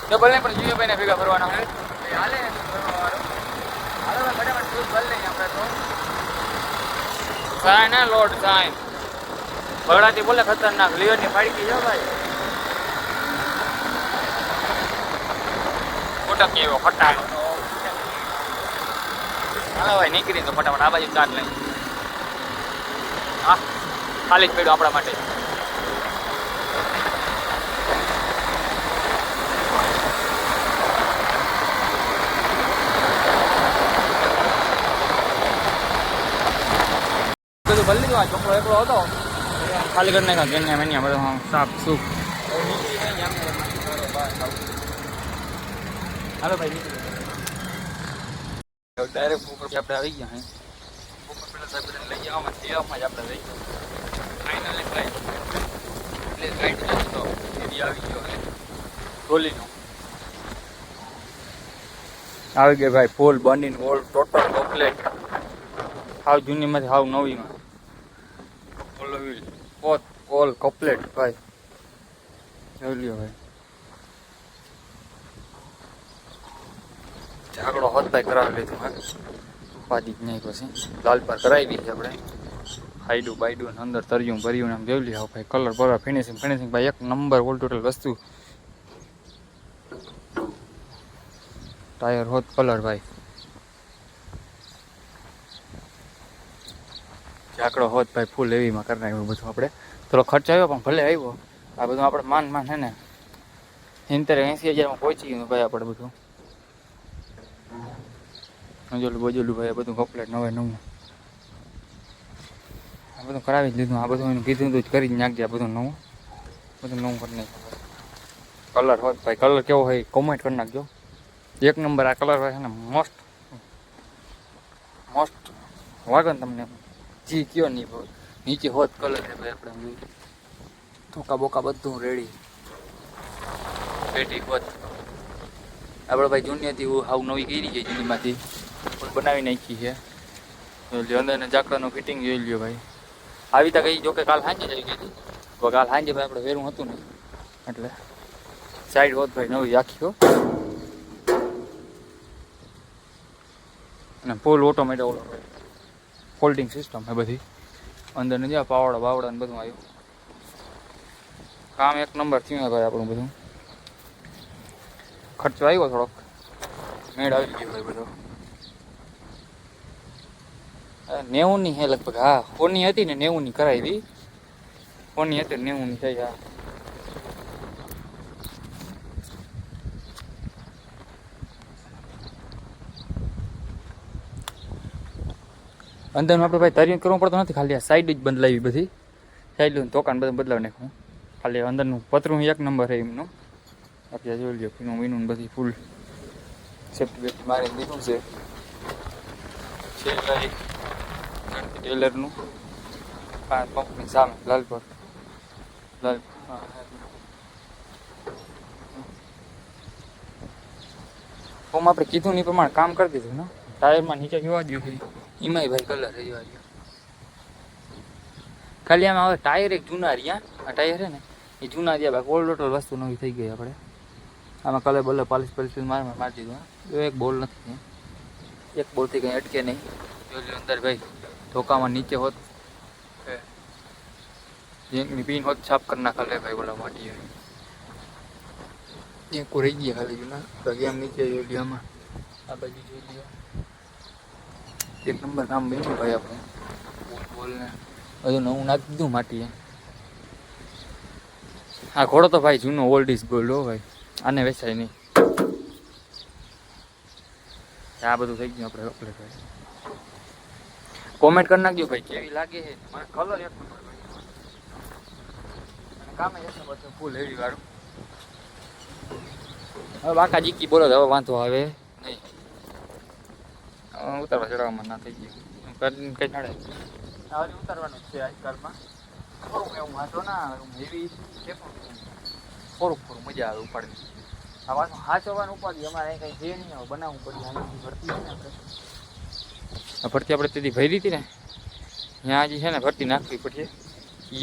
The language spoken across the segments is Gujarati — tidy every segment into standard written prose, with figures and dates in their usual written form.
ડબલ ને પણ જીઓભાઈ ને ભેગા ભરવાના હોય હાલે હાલો ફટાફટ દૂધ ભરી લઈએ આપણે તો સાય ને લોડ સાય ભગડાથી બોલે ખતરનાક લીવરની ફાડી ગઈ છે ભાઈ ખોટા કેવો ખટાક હાલો ભાઈ નીકળી તો ફટાફટ આ બાજુ ચાટ લઈ હા ખાલી જ પડ્યું આપણા માટે બધું ભરી લીધું આ છોકરો એકલો હતો ખાલી કરી નાખ્યા ગેન્યા મેન્યા બધા સાફ સુખ હાલો ભાઈ નીકળી ડાયરેક્ટ ઉપર આપણે આવી ગયા હે ઉપર પેલા સાહેબ લઈ જવામાં લેવામાં જ આપણે રહી ફાઇનલી ફ્લાઇટ એટલે ગાઈડ જતો એરિયા આવી ગયો હે ગોલીનો આવી ગયો ભાઈ ફૂલ બનીને ઓલ ટોટલ કમ્પ્લેટ હાવ જૂનીમાંથી હાવ નવીમાં ઓલ કમ્પ્લેટ ભાઈ જોઈ લ્યો ભાઈ ઝાકડો હોત ભાઈ કરાવી લીધું હા ઉપાધિ જ નહીં પછી લાલ પર કરાવી દીધી આપણે હાઈડું બાઈડું અંદર તર્યું ભર્યું આમ જોઈ લ્યો ભાઈ કલર બરાબર ફિનિશિંગ ભાઈ એક નંબર ઓલ ટોટલ વસ્તુ ટાયર હોત કલર ભાઈ ઝાકડો હોત ભાઈ ફૂલ એવીમાં કરી નાખ્યું બધું આપણે થોડો ખર્ચ આવ્યો પણ ભલે આવ્યો આ બધું આપણે માન છે ને 70-80,000 પહોંચી ગયું ભાઈ આપણે બધું જોલું બજોલું ભાઈ બધું કમ્પ્લેટ નવે નવું આ બધું કરાવી જ લીધું આ બધું એનું કીધું હતું જ કરી જ નાખજે આ બધું નવું કરી નાખ્યું કલર હોત ભાઈ કલર કેવો હોય કોમેન્ટ કરી નાખજો એક નંબર આ કલર હોય છે ને મસ્ત વાગે ને તમને જી કયો નહીં ભાઈ નીચે હોત કલર છે ભાઈ આપણે ધોકા બોકા બધું રેડી પેટી હોત આપણે ભાઈ જૂનીથી હાવ નવી કરી છે જૂનીમાંથી બનાવી નાખી છે જોઈ લ્યો અંદર ઝાકડાનું ફિટિંગ જોઈ લ્યો ભાઈ આવી તો કઈ જોકે કાલ સાંજે જ આવી ગઈ હતી તો કાલ સાંજે ભાઈ આપણે વેરું હતું ને એટલે સાઈડ હોત ભાઈ નવી આખી હો અને ફૂલ ઓટોમેટિક ફોલ્ડિંગ સિસ્ટમ છે બધી અંદર ને જ્યાં પાવડા બાવડા ને બધું આવ્યું કામ એક નંબર થયું ભાઈ આપણું બધું ખર્ચો આવ્યો થોડોક મેળ આવી ગયો ભાઈ બધો 90ની હે લગભગ હા ફોનની હતી ને 90ની કરાવી ફોનની હતી 90ની થઈ હા અંદરનું આપણે ભાઈ તરીને કરવું પડતું નથી ખાલી આ સાઈડ જ બદલાવી બધી સાઈડ તોકાન બધું બદલાવી નાખવું ખાલી અંદરનું પતરું એક નંબર છે એમનું આપણે જોઈ લ્યો પીનું મીનું બધી ફૂલ સેફ્ટી બેફ્ટી મારી દીધું છે ટેલરનું પંપની સામે લાલપર ઓમ આપણે કીધું નહીં પ્રમાણે કામ કરી દીધું ને ટાયરમાં નીચે જોવા દઉં એમાંય ભાઈ કલર જોવા દો ખાલી આમાં હવે ટાયર એક જૂના રહ્યા આ ટાયર છે ને એ જૂના રહ્યા ભાઈ ઓલ ટોટલ વસ્તુ નવી થઈ ગઈ આપણે આમાં કલર બલર પાલિશ મારી દીધું હા એક બોલ નથી એક બોલથી કંઈ અટકે નહીં જોઈ અંદર ભાઈ ધોકામાં નીચે હોત જેની પીન હોત સાફ કરી નાખા લે ભાઈ બોલા માટી એક રહી ગયા ખાલી જૂના બાકી આમ નીચે જોઈ લ્યો આમાં આ બાજુ જોઈ લ્યો એક નંબર કામ બન્યું ભાઈ આપણે બોલને બધું નવું નાખી દીધું માટી આ ઘોડો તો ભાઈ જૂનો ઓલ્ડ ઇઝ ગોલ્ડ હો ભાઈ આને વેચાય નહીં આ બધું થઈ ગયું આપણે કમ્પ્લીટ ભાઈ કોમેન્ટ કરી નાખજો ભાઈ કેવી લાગે છે મને કલર એક નંબર કામે એક નંબર છે ફૂલ હેવી વાળું હવે બાકા જીકી બોલો હવે વાંધો આવે નહીં ઉતારવા ચડાવવામાં ના થઈ ગયું કરીને કંઈ નડે હવે ઉતારવાનું છે આજકાલમાં થોડુંક એવું વાંધો ના હેવી છે પણ થોડુંક મજા આવે ઉપાડવી આ પાછું હાચવાનું ઉપાડી અમારે કંઈ છે નહીં હવે બનાવવું પડી ભરતી છે ને આપણે ભરતી આપણે તેથી ભરી હતી ને ત્યાં હજી છે ને ભરતી નાખવી પડશે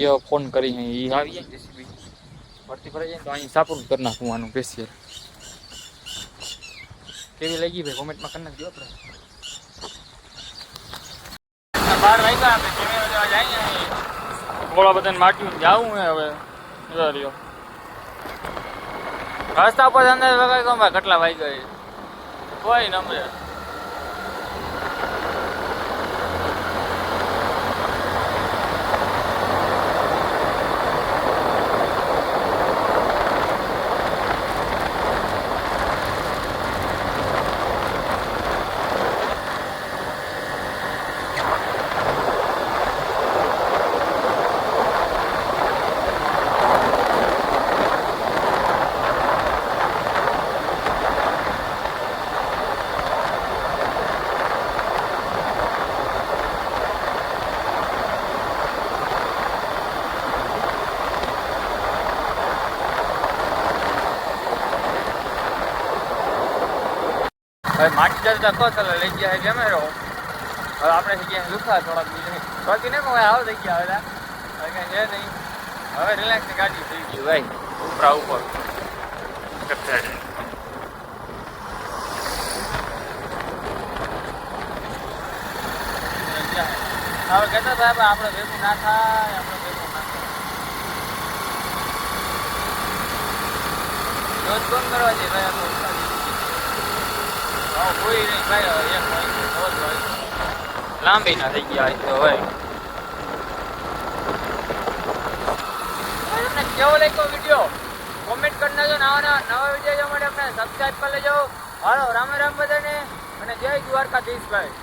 એ ફોન કરી એ આવી જાય જેસીબી ભરતી ભરાઈ જાય તો અહીં સાપરું કરી નાખું આનું સ્પેશિયલ કેવી લાગી ભાઈ કોમેન્ટમાં કરી નાખજો આપણે. 12 વાગ્યા આપણે કેમેરા લેવા જઈએ ને ગોળા બધાને માટ્યું જાવું હે હવે રહ્યો રસ્તા પર અંદર વગાઈ ગયો ભાઈ કેટલા વાગ્યા કોઈ નંબર ભાઈ માટી જતા કહો ચાલો લઈ ગયા છે કેમેરો હવે આપણે થઈ ગયા દુખા થોડાક બીજું બાકી નહીં હવે આવો થઈ ગયા હવે કઈ છે નહીં હવે રિલેક્સ ગાડી થઈ ગઈ ભાઈ ઉપરા ઉપર હવે કહેતા સાહેબ આપણે ભેગું ના થાય આપણે ભેગું ના થાય રોજ કોણ કરવા છે ભાઈ કોઈ નહીં ભાઈ એક લાંબી ના થઈ ગયા તો ભાઈ તમને કેવો લાગ્યો વિડીયો કોમેન્ટ કરી નાખજો નવા વિડીયો જોવા માટે આપણે સબસ્ક્રાઈબ કરી લેજો હાલો રામ રામ બધાને અને જય દ્વારકાધીશ ભાઈ.